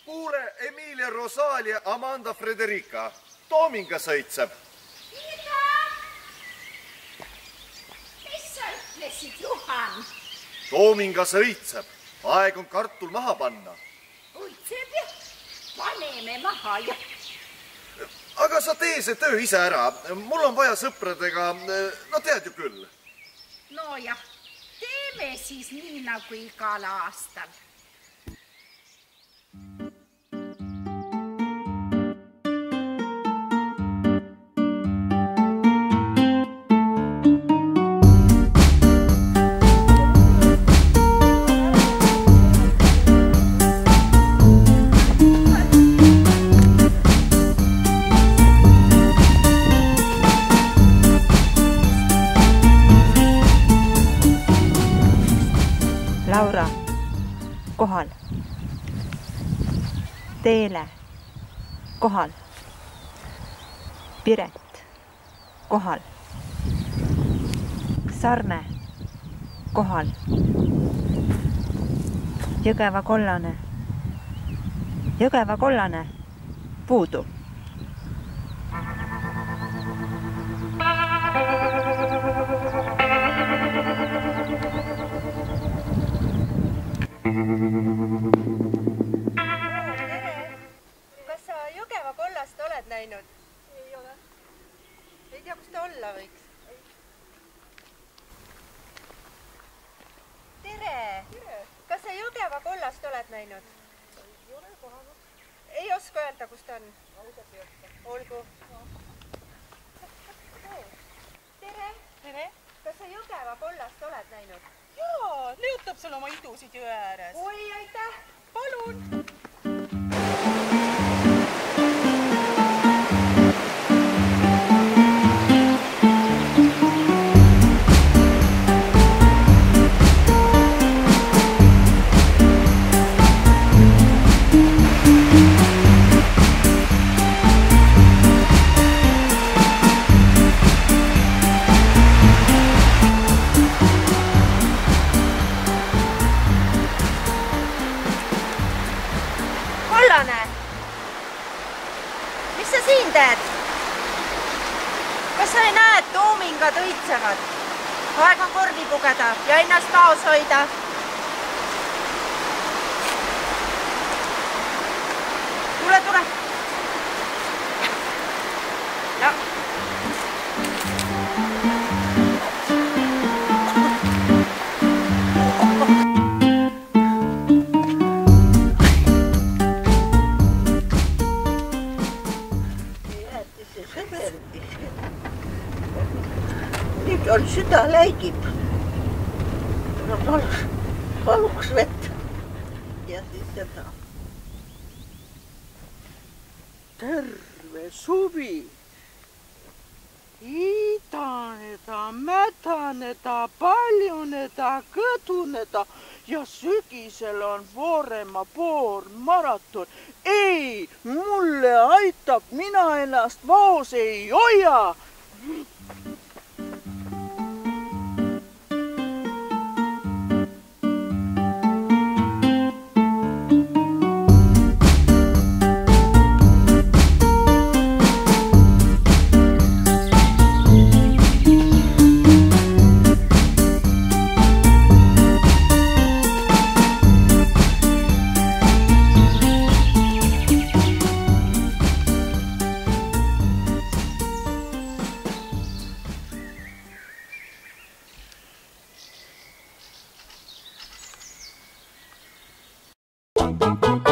Kuule, Emilia Rosalia Amanda Frederica. Toominga sõitseb. Mida? Mis sa ütlesid, Juhan? Toominga sõitseb. Aeg on kartul maha panna. Uitseb ja paneme maha ja... Aga sa tee see töö ise ära. Mul on vaja sõpradega, no tead ju küll. No jah, teeme siis nii nagu igal aastal. Laura, kohal. Teele, kohal. Piret, kohal. Sarme, kohal. Jõgeva kollane, puudu. Kas sa Jõgeva kollast oled näinud? Ei ole. Ei tea, kus ta olla võiks? Tere! Kas sa Jõgeva kollast oled näinud? Ei ole kohanud. Ei oska öelda, kus ta on? Ausalt ei oska. Olgu. Tere! Tere! Kas sa Jõgeva kollast oled näinud? Jaa, liutab sul oma idusid jõe ääres. Oi, aitäh! Palun! Mis sa siin teed? Kas sa ei näe, et toomingad õitsevad? Aeg on korvi pugeda ja ennast taos hoida. Tule. Ja. Nyt on sitä leikip. No paluks vettä. Ja siis sitä. Terve suvi! Itaneta, mätäneta, paljuneta, kõtuneta ja sügisel on Voorema poolmaraton. Ei, mulle aitab, mina ennast vaos ei hoia. Bum, bum, bum.